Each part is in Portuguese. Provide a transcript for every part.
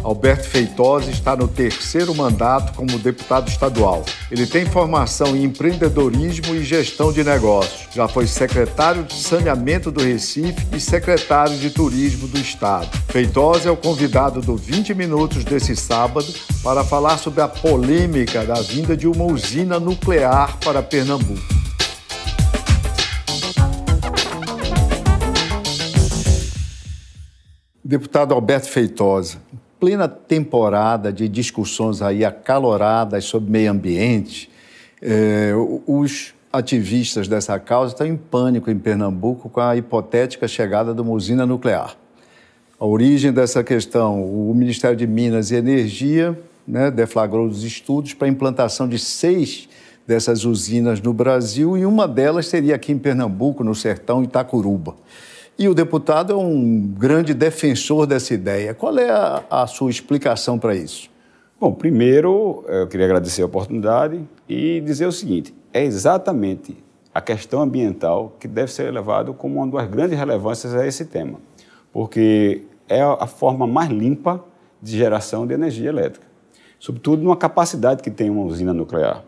Alberto Feitosa está no terceiro mandato como deputado estadual. Ele tem formação em empreendedorismo e gestão de negócios. Já foi secretário de Saneamento do Recife e secretário de Turismo do Estado. Feitosa é o convidado do 20 Minutos desse sábado para falar sobre a polêmica da vinda de uma usina nuclear para Pernambuco. Deputado Alberto Feitosa, em plena temporada de discussões aí acaloradas sobre meio ambiente, os ativistas dessa causa estão em pânico em Pernambuco com a hipotética chegada de uma usina nuclear. A origem dessa questão, o Ministério de Minas e Energia, deflagrou os estudos para a implantação de 6 dessas usinas no Brasil e uma delas seria aqui em Pernambuco, no sertão Itacuruba. E o deputado é um grande defensor dessa ideia. Qual é a sua explicação para isso? Bom, primeiro, eu queria agradecer a oportunidade e dizer o seguinte, é exatamente a questão ambiental que deve ser levada como uma das grandes relevâncias a esse tema, porque é a forma mais limpa de geração de energia elétrica, sobretudo numa capacidade que tem uma usina nuclear.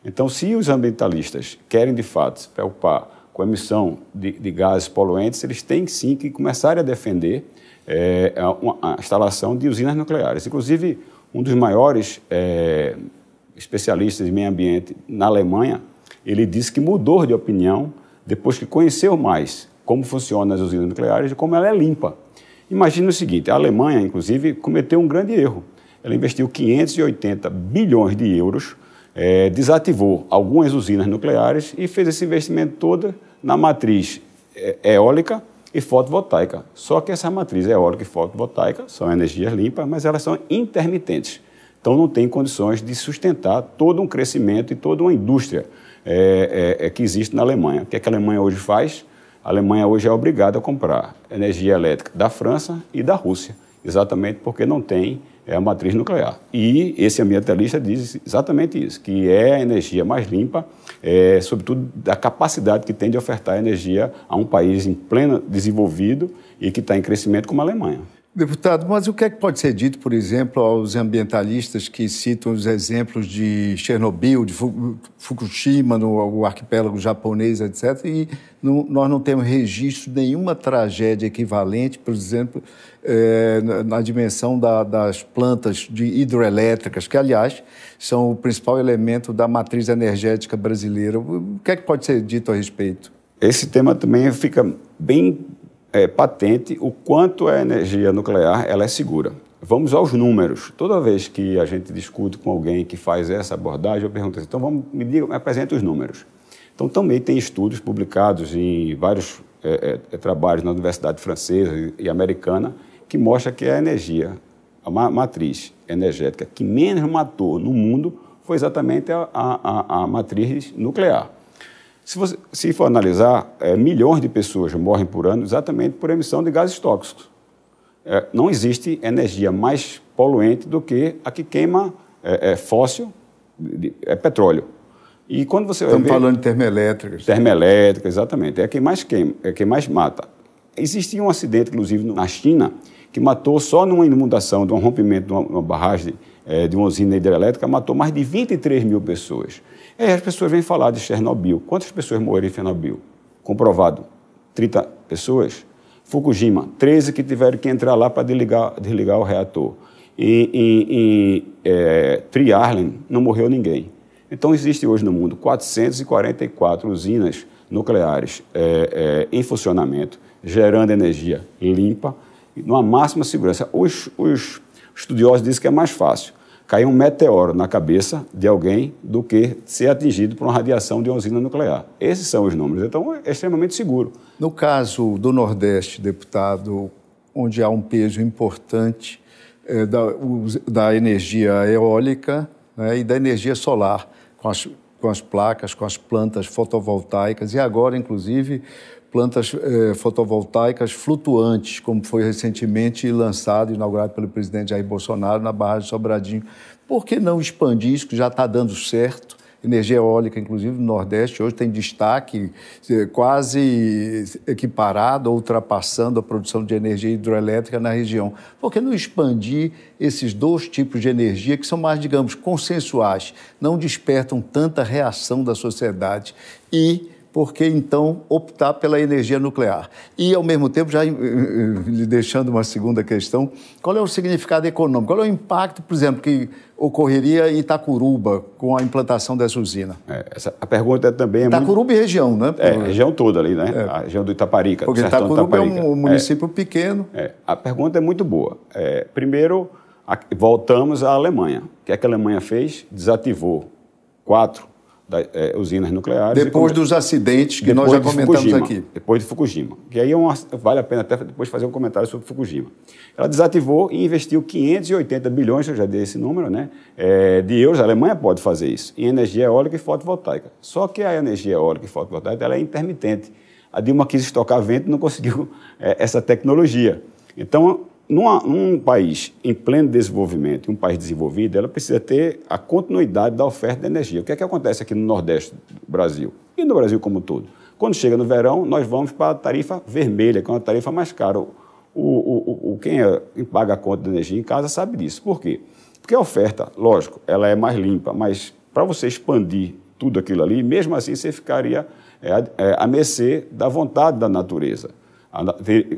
Então, se os ambientalistas querem, de fato, se preocupar com a emissão de gases poluentes, eles têm sim que começar a defender a instalação de usinas nucleares. Inclusive, um dos maiores especialistas em meio ambiente na Alemanha, ele disse que mudou de opinião depois que conheceu mais como funcionam as usinas nucleares e como ela é limpa. Imagine o seguinte, a Alemanha, inclusive, cometeu um grande erro. Ela investiu 580 bilhões de euros, desativou algumas usinas nucleares e fez esse investimento todo na matriz eólica e fotovoltaica. Só que essa matriz eólica e fotovoltaica são energias limpas, mas elas são intermitentes. Então não tem condições de sustentar todo um crescimento e toda uma indústria que existe na Alemanha. O que é que a Alemanha hoje faz? A Alemanha hoje é obrigada a comprar energia elétrica da França e da Rússia, exatamente porque não tem a matriz nuclear. E esse ambientalista diz exatamente isso, que é a energia mais limpa, sobretudo da capacidade que tem de ofertar energia a um país em pleno desenvolvido e que está em crescimento como a Alemanha. Deputado, mas o que é que pode ser dito, por exemplo, aos ambientalistas que citam os exemplos de Chernobyl, de Fukushima, no arquipélago japonês, etc., e nós não temos registro de nenhuma tragédia equivalente, por exemplo, na dimensão das plantas hidroelétricas, que, aliás, são o principal elemento da matriz energética brasileira. O que é que pode ser dito a respeito? Esse tema também fica bem patente o quanto a energia nuclear ela é segura. Vamos aos números. Toda vez que a gente discute com alguém que faz essa abordagem, eu pergunto assim, então me apresente os números. Então também tem estudos publicados em vários trabalhos na Universidade Francesa e Americana que mostra que a energia, a matriz energética que menos matou no mundo foi exatamente a matriz nuclear. Se for analisar, milhões de pessoas morrem por ano exatamente por emissão de gases tóxicos. Não existe energia mais poluente do que a que queima fóssil, petróleo. E quando você Estamos falando de termoelétricas. Termoelétrica, exatamente. É quem mais queima, é quem mais mata. Existia um acidente, inclusive, na China, que matou só numa inundação, de um rompimento de uma barragem de uma usina hidrelétrica, matou mais de 23 mil pessoas. As pessoas vêm falar de Chernobyl. Quantas pessoas morreram em Chernobyl? Comprovado, 30 pessoas. Fukushima, 13 que tiveram que entrar lá para desligar o reator. Em Triarlen não morreu ninguém. Então existe hoje no mundo 444 usinas nucleares em funcionamento, gerando energia limpa, numa máxima segurança. Os estudiosos dizem que é mais fácil cair um meteoro na cabeça de alguém do que ser atingido por uma radiação de uma usina nuclear. Esses são os números. Então, é extremamente seguro. No caso do Nordeste, deputado, onde há um peso importante da energia eólica, e da energia solar, com as placas, com as plantas fotovoltaicas e agora, inclusive, plantas fotovoltaicas flutuantes, como foi recentemente lançado e inaugurado pelo presidente Jair Bolsonaro na barragem de Sobradinho. Por que não expandir isso, que já está dando certo, energia eólica, inclusive no Nordeste, hoje tem destaque quase equiparado, ultrapassando a produção de energia hidroelétrica na região. Por que não expandir esses dois tipos de energia que são mais, digamos, consensuais, não despertam tanta reação da sociedade e por que, então, optar pela energia nuclear? E, ao mesmo tempo, já lhe deixando uma segunda questão, qual é o significado econômico? Qual é o impacto, por exemplo, que ocorreria em Itacuruba com a implantação dessa usina? A pergunta também é Itacuruba e região, né? A região toda ali, né? A região do Itaparica. Porque Itacuruba é um município pequeno. A pergunta é muito boa. Primeiro, voltamos à Alemanha. O que é que a Alemanha fez? Desativou 4 usinas nucleares. Depois dos acidentes que nós já comentamos aqui. Depois de Fukushima. Que aí vale a pena até depois fazer um comentário sobre Fukushima. Ela desativou e investiu 580 bilhões, eu já dei esse número, né, de euros. A Alemanha pode fazer isso, em energia eólica e fotovoltaica. Só que a energia eólica e fotovoltaica ela é intermitente. A Dilma quis estocar vento e não conseguiu essa tecnologia. Então, num país em pleno desenvolvimento, um país desenvolvido, ela precisa ter a continuidade da oferta de energia. O que é que acontece aqui no Nordeste do Brasil e no Brasil como um todo? Quando chega no verão, nós vamos para a tarifa vermelha, que é uma tarifa mais cara. Quem paga a conta de energia em casa sabe disso. Por quê? Porque a oferta, lógico, ela é mais limpa, mas para você expandir tudo aquilo ali, mesmo assim você ficaria à mercê da vontade da natureza.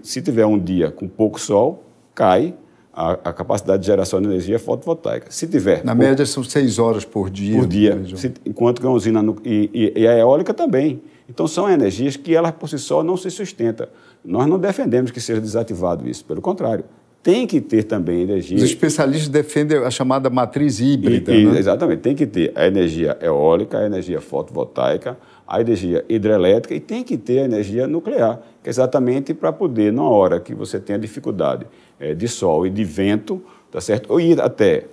Se tiver um dia com pouco sol, cai a capacidade de geração de energia fotovoltaica. Se tiver... Na média são 6 horas por dia. Por dia, enquanto que a usina e a eólica também. Então, são energias que elas por si só não se sustentam. Nós não defendemos que seja desativado isso, pelo contrário. Tem que ter também energia... Os especialistas defendem a chamada matriz híbrida, né? Exatamente. Tem que ter a energia eólica, a energia fotovoltaica, a energia hidrelétrica e tem que ter a energia nuclear, que é exatamente para poder, na hora que você tem a dificuldade de sol e de vento, tá certo? E até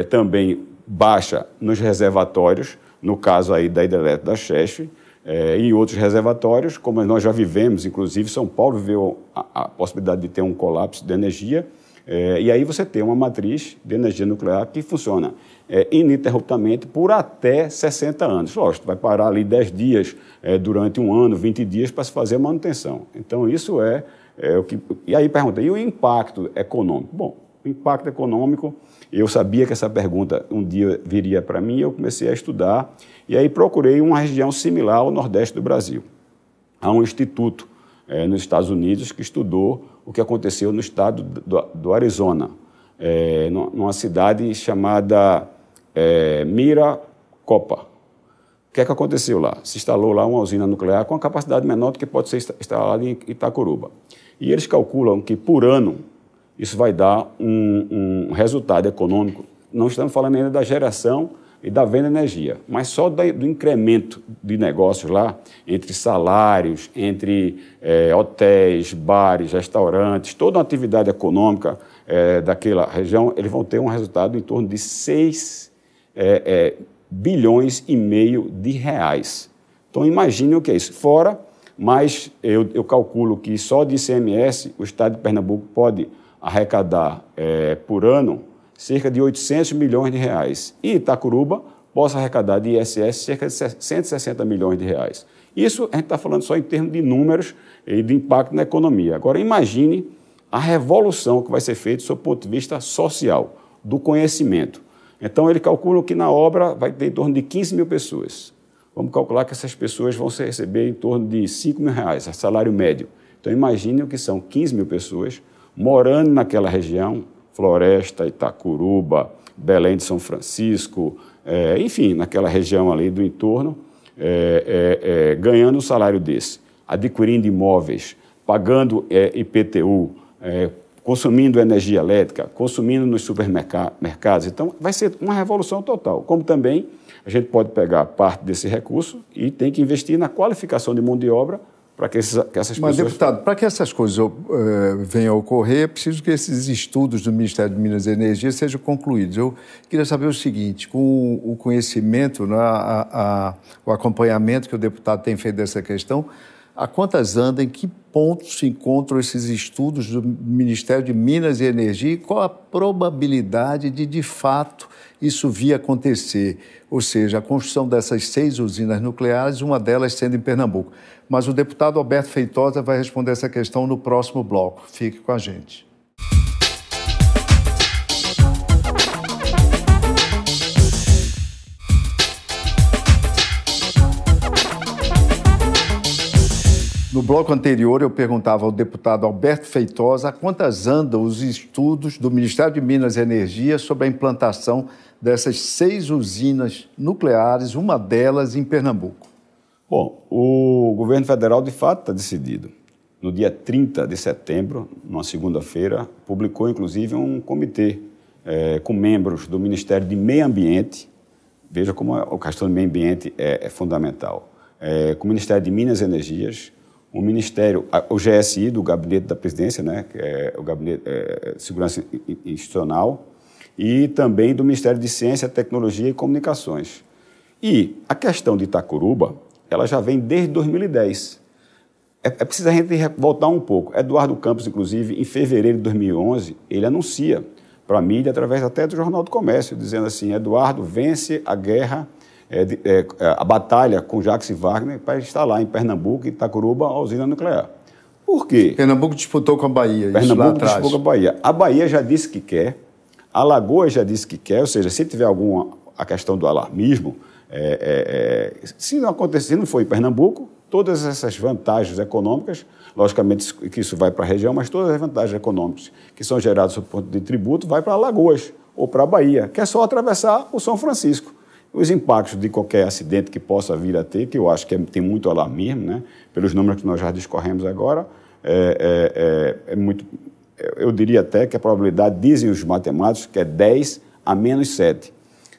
também baixa nos reservatórios, no caso aí da hidrelétrica da Chesf, e outros reservatórios, como nós já vivemos, inclusive São Paulo viveu a possibilidade de ter um colapso de energia, e aí você tem uma matriz de energia nuclear que funciona ininterruptamente por até 60 anos. Lógico, vai parar ali 10 dias durante um ano, 20 dias para se fazer a manutenção. Então, isso é o que... E aí pergunta, e o impacto econômico? Bom, o impacto econômico, eu sabia que essa pergunta um dia viria para mim, eu comecei a estudar, e aí procurei uma região similar ao Nordeste do Brasil. Há um instituto nos Estados Unidos que estudou o que aconteceu no estado do Arizona, numa cidade chamada Maricopa. O que é que aconteceu lá? Se instalou lá uma usina nuclear com uma capacidade menor do que pode ser instalada em Itacuruba. E eles calculam que, por ano, isso vai dar um resultado econômico. Não estamos falando ainda da geração e da venda de energia, mas só do incremento de negócios lá, entre salários, entre hotéis, bares, restaurantes, toda uma atividade econômica daquela região, eles vão ter um resultado em torno de 6 bilhões e meio de reais. Então, imagine o que é isso. Fora, mas eu calculo que só de ICMS o estado de Pernambuco pode arrecadar por ano cerca de 800 milhões de reais. E Itacuruba possa arrecadar de ISS cerca de 160 milhões de reais. Isso a gente está falando só em termos de números e de impacto na economia. Agora, imagine a revolução que vai ser feita do ponto de vista social, do conhecimento. Então, ele calcula que na obra vai ter em torno de 15 mil pessoas. Vamos calcular que essas pessoas vão receber em torno de 5 mil reais, salário médio. Então, imagine o que são 15 mil pessoas morando naquela região, Floresta, Itacuruba, Belém de São Francisco, enfim, naquela região ali do entorno, ganhando um salário desse, adquirindo imóveis, pagando IPTU, consumindo energia elétrica, consumindo nos supermercados. Então, vai ser uma revolução total. Como também a gente pode pegar parte desse recurso e tem que investir na qualificação de mão de obra para que essas pessoas... Mas, deputado, para que essas coisas venham a ocorrer, é preciso que esses estudos do Ministério de Minas e Energia sejam concluídos. Eu queria saber o seguinte, com o conhecimento, né, o acompanhamento que o deputado tem feito dessa questão, a quantas anda, em que pontos se encontram esses estudos do Ministério de Minas e Energia e qual a probabilidade de fato, isso vir a acontecer, ou seja, a construção dessas 6 usinas nucleares, uma delas sendo em Pernambuco. Mas o deputado Alberto Feitosa vai responder essa questão no próximo bloco. Fique com a gente. No bloco anterior, eu perguntava ao deputado Alberto Feitosa a quantas andam os estudos do Ministério de Minas e Energia sobre a implantação dessas 6 usinas nucleares, uma delas em Pernambuco. Bom, o governo federal, de fato, está decidido. No dia 30 de setembro, numa segunda-feira, publicou, inclusive, um comitê com membros do Ministério de Meio Ambiente. Veja como a questão do meio ambiente é fundamental. Com o Ministério de Minas e Energias, o Ministério, o GSI, do Gabinete da Presidência, né, que é o Gabinete de Segurança Institucional, e também do Ministério de Ciência, Tecnologia e Comunicações. E a questão de Itacuruba, ela já vem desde 2010. É preciso a gente voltar um pouco. Eduardo Campos, inclusive, em fevereiro de 2011, ele anuncia para a mídia, através até do Jornal do Comércio, dizendo assim, Eduardo vence a guerra, a batalha com Jacques Wagner para instalar em Pernambuco, em Itacuruba, a usina nuclear. Por quê? Pernambuco disputou com a Bahia. Pernambuco disputou com a Bahia. A Bahia já disse que quer, a Alagoas já disse que quer, ou seja, se tiver a questão do alarmismo, se não acontecer, se não for em Pernambuco, todas essas vantagens econômicas, logicamente que isso vai para a região, mas todas as vantagens econômicas que são geradas sob o ponto de tributo vai para Alagoas ou para a Bahia, que é só atravessar o São Francisco. Os impactos de qualquer acidente que possa vir a ter, que eu acho que tem muito alarmismo, né? Pelos números que nós já discorremos agora, é muito... Eu diria até que a probabilidade, dizem os matemáticos, que é 10 a menos 7.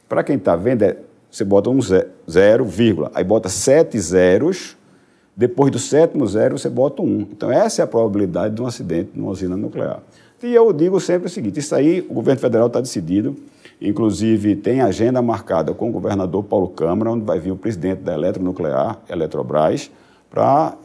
Para quem está vendo, você bota um 0, aí bota 7 zeros, depois do 7º zero você bota 1. Então essa é a probabilidade de um acidente numa usina nuclear. E eu digo sempre o seguinte, isso aí o governo federal está decidido, inclusive tem agenda marcada com o governador Paulo Câmara, onde vai vir o presidente da Eletronuclear, Eletrobras, para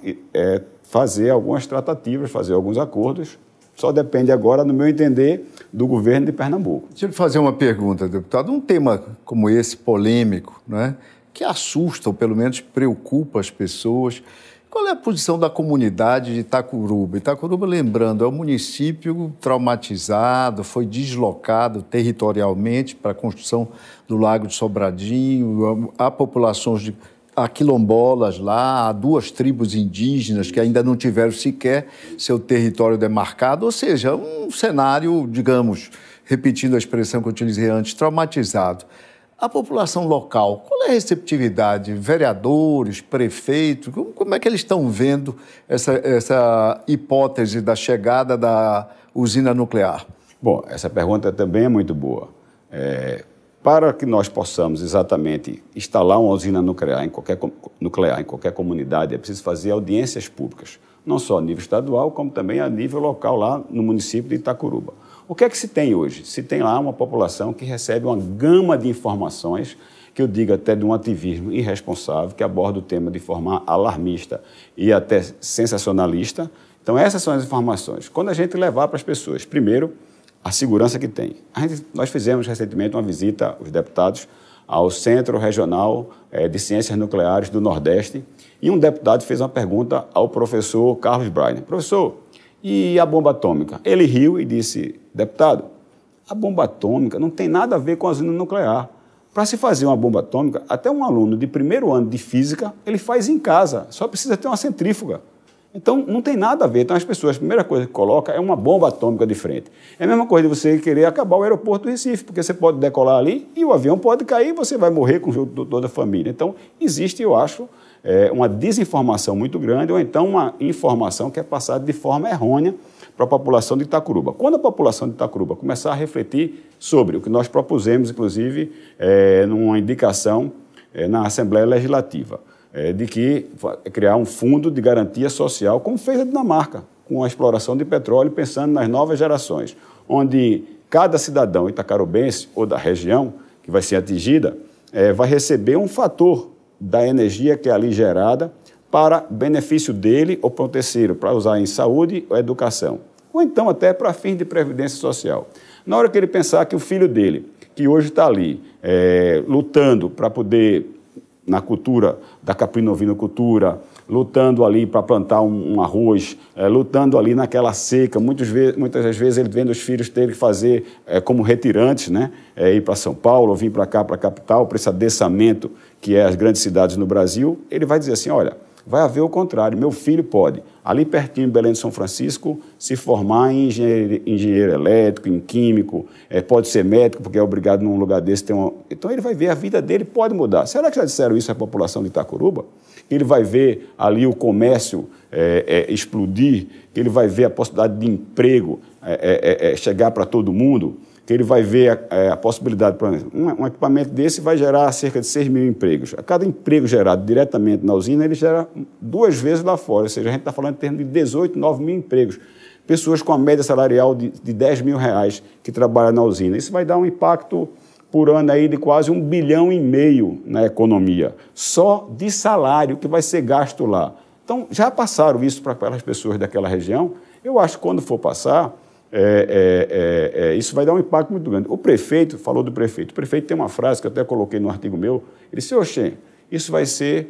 fazer algumas tratativas, fazer alguns acordos. Só depende agora, no meu entender, do governo de Pernambuco. Deixa eu fazer uma pergunta, deputado. Um tema como esse, polêmico, né, que assusta, ou pelo menos preocupa as pessoas, qual é a posição da comunidade de Itacuruba? Itacuruba, lembrando, é um município traumatizado, foi deslocado territorialmente para a construção do Lago de Sobradinho, há populações há quilombolas lá, há 2 tribos indígenas que ainda não tiveram sequer seu território demarcado, ou seja, um cenário, digamos, repetindo a expressão que eu utilizei antes, traumatizado. A população local, qual é a receptividade? Vereadores, prefeitos, como é que eles estão vendo essa hipótese da chegada da usina nuclear? Bom, essa pergunta também é muito boa. Para que nós possamos exatamente instalar uma usina nuclear em qualquer comunidade, é preciso fazer audiências públicas, não só a nível estadual, como também a nível local lá no município de Itacuruba. O que é que se tem hoje? Se tem lá uma população que recebe uma gama de informações, que eu digo até de um ativismo irresponsável, que aborda o tema de forma alarmista e até sensacionalista. Então, essas são as informações. Quando a gente levar para as pessoas, primeiro, a segurança que tem. Nós fizemos recentemente uma visita, os deputados, ao Centro Regional de Ciências Nucleares do Nordeste, e um deputado fez uma pergunta ao professor Carlos Breiner. Professor, e a bomba atômica? Ele riu e disse, deputado, a bomba atômica não tem nada a ver com a usina nuclear. Para se fazer uma bomba atômica, até um aluno de 1º ano de física, ele faz em casa, só precisa ter uma centrífuga. Então, não tem nada a ver. Então, as pessoas, a primeira coisa que colocam é uma bomba atômica de frente. É a mesma coisa de você querer acabar o aeroporto do Recife, porque você pode decolar ali e o avião pode cair e você vai morrer com toda a família. Então, existe, eu acho, uma desinformação muito grande ou então uma informação que é passada de forma errônea para a população de Itacuruba. Quando a população de Itacuruba começar a refletir sobre o que nós propusemos, inclusive, numa indicação na Assembleia Legislativa, de que criar um fundo de garantia social, como fez a Dinamarca, com a exploração de petróleo, pensando nas novas gerações, onde cada cidadão itacarubense ou da região que vai ser atingida vai receber um fator da energia que é ali gerada para benefício dele ou para o terceiro, para usar em saúde ou educação, ou então até para fins de previdência social. Na hora que ele pensar que o filho dele, que hoje está ali lutando para poder, na cultura da caprinovinocultura, lutando ali para plantar um arroz, lutando ali naquela seca, muitas das vezes ele vendo os filhos terem que fazer como retirantes, né? Ir para São Paulo, ou vir para cá, para a capital, para esse adensamento que é as grandes cidades no Brasil, ele vai dizer assim, olha, vai haver o contrário, meu filho pode, ali pertinho de Belém de São Francisco, se formar em engenheiro elétrico, em químico, pode ser médico, porque é obrigado num lugar desse ter uma... Então ele vai ver, a vida dele pode mudar. Será que já disseram isso à população de Itacuruba? Ele vai ver ali o comércio explodir, que ele vai ver a possibilidade de emprego chegar para todo mundo, que ele vai ver a possibilidade, por exemplo, um equipamento desse vai gerar cerca de 6 mil empregos. A cada emprego gerado diretamente na usina, ele gera 2 vezes lá fora, ou seja, a gente está falando em termos de 18, 9 mil empregos. Pessoas com a média salarial de 10 mil reais que trabalham na usina. Isso vai dar um impacto por ano aí de quase 1,5 bilhão na economia, só de salário que vai ser gasto lá. Então, já passaram isso para aquelas pessoas daquela região. Eu acho que quando for passar, isso vai dar um impacto muito grande. O prefeito, falou do prefeito, o prefeito tem uma frase que eu até coloquei no artigo meu, ele disse, oxê, isso vai ser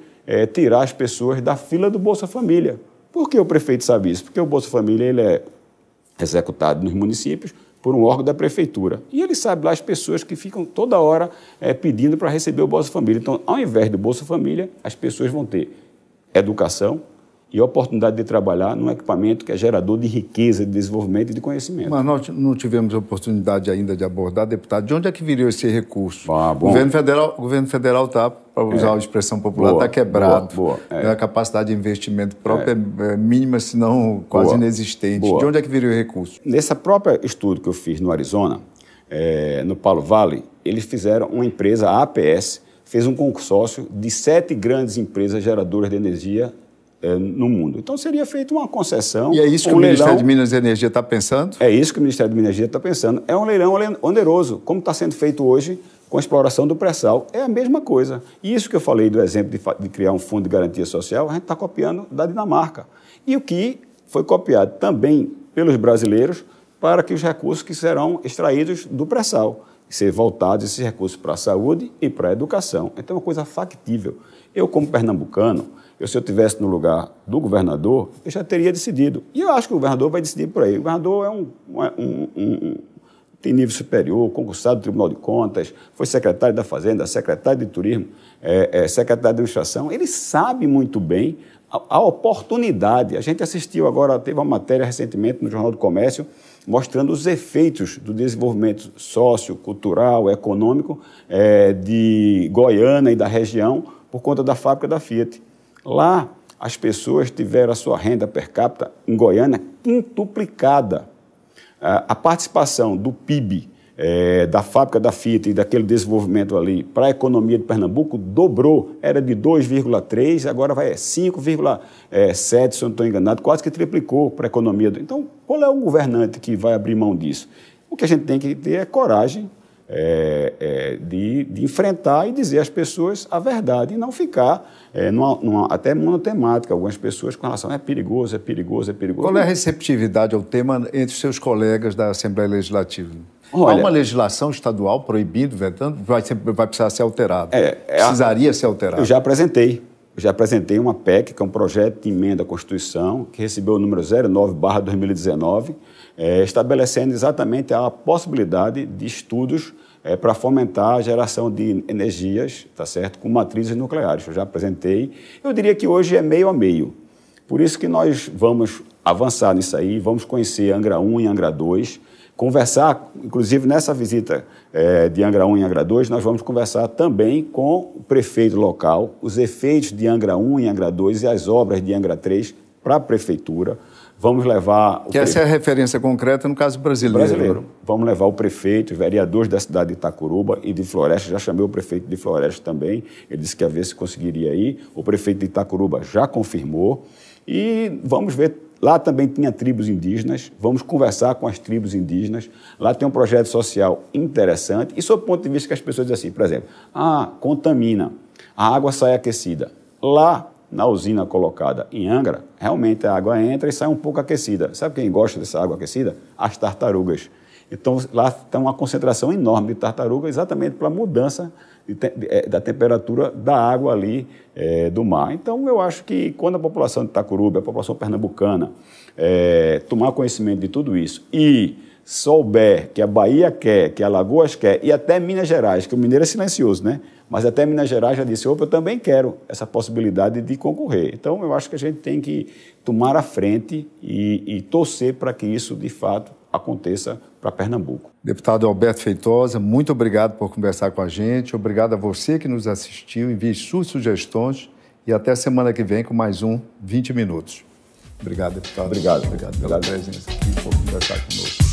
tirar as pessoas da fila do Bolsa Família. Por que o prefeito sabe isso? Porque o Bolsa Família ele é executado nos municípios por um órgão da prefeitura. E ele sabe lá as pessoas que ficam toda hora pedindo para receber o Bolsa Família. Então, ao invés do Bolsa Família, as pessoas vão ter educação e a oportunidade de trabalhar num equipamento que é gerador de riqueza, de desenvolvimento e de conhecimento. Mas nós não tivemos a oportunidade ainda de abordar, deputado, de onde é que viria esse recurso? Ah, o governo federal está, para usar a expressão popular, está quebrado. A capacidade de investimento própria é mínima, se não quase inexistente. De onde é que viria o recurso? Nesse próprio estudo que eu fiz no Arizona, no Palo Valley, eles fizeram uma empresa, a APS, fez um consórcio de 7 grandes empresas geradoras de energia no mundo. Então, seria feita uma concessão. E é isso que o Ministério de Minas e Energia está pensando? É isso que o Ministério de Minas e Energia está pensando. É um leilão oneroso, como está sendo feito hoje com a exploração do pré-sal. É a mesma coisa. E isso que eu falei do exemplo de criar um fundo de garantia social, a gente está copiando da Dinamarca. E o que foi copiado também pelos brasileiros para que os recursos que serão extraídos do pré-sal, ser voltados esses recursos para a saúde e para a educação. Então, é uma coisa factível. Eu, como pernambucano, se eu estivesse no lugar do governador, eu já teria decidido. E eu acho que o governador vai decidir por aí. O governador tem nível superior, concursado do Tribunal de Contas, foi secretário da Fazenda, secretário de Turismo, secretário de Administração. Ele sabe muito bem a oportunidade. A gente assistiu agora, teve uma matéria recentemente no Jornal do Comércio, mostrando os efeitos do desenvolvimento sociocultural, econômico de Goiânia e da região por conta da fábrica da Fiat. Lá, as pessoas tiveram a sua renda per capita, em Goiânia, quintuplicada. A participação do PIB da fábrica da Fiat e daquele desenvolvimento ali para a economia de Pernambuco dobrou. Era de 2,3, agora vai 5,7, se eu não estou enganado, quase que triplicou para a economia. Então, qual é o governante que vai abrir mão disso? O que a gente tem que ter é coragem de enfrentar e dizer às pessoas a verdade e não ficar até monotemática, algumas pessoas com relação é perigoso, é perigoso, é perigoso. Qual é a receptividade ao tema entre os seus colegas da Assembleia Legislativa? Olha, há uma legislação estadual proibindo, vetando? Vai precisar ser alterado. Precisaria ser alterado. Eu já apresentei uma PEC, que é um projeto de emenda à Constituição, que recebeu o número 09/2019, estabelecendo exatamente a possibilidade de estudos para fomentar a geração de energias, tá certo, com matrizes nucleares. Eu já apresentei. Eu diria que hoje é meio a meio. Por isso que nós vamos avançar nisso aí, vamos conhecer Angra 1 e Angra 2, conversar, inclusive nessa visita de Angra 1 e Angra 2, nós vamos conversar também com o prefeito local, os efeitos de Angra 1 e Angra 2 e as obras de Angra 3 para a prefeitura. Vamos levar... essa é a referência concreta no caso brasileiro. Vamos levar o prefeito, os vereadores da cidade de Itacuruba e de Floresta. Já chamei o prefeito de Floresta também. Ele disse que ia ver se conseguiria ir. O prefeito de Itacuruba já confirmou. E vamos ver... Lá também tinha tribos indígenas. Vamos conversar com as tribos indígenas. Lá tem um projeto social interessante. E sob o ponto de vista que as pessoas dizem assim, por exemplo, contamina, a água sai aquecida. Lá na usina colocada em Angra, realmente a água entra e sai um pouco aquecida. Sabe quem gosta dessa água aquecida? As tartarugas. Então, lá tem uma concentração enorme de tartaruga exatamente pela mudança da temperatura da água ali do mar. Então, eu acho que quando a população de Itacuruba, a população pernambucana, tomar conhecimento de tudo isso e souber que a Bahia quer, que a Alagoas quer, e até Minas Gerais, que o mineiro é silencioso, né? Mas até Minas Gerais já disse, opa, eu também quero essa possibilidade de concorrer. Então, eu acho que a gente tem que tomar a frente e torcer para que isso, de fato, aconteça para Pernambuco. Deputado Alberto Feitosa, muito obrigado por conversar com a gente. Obrigado a você que nos assistiu. Envie suas sugestões e até semana que vem com mais um 20 Minutos. Obrigado, deputado. Obrigado. Obrigado pela presença aqui e por conversar conosco.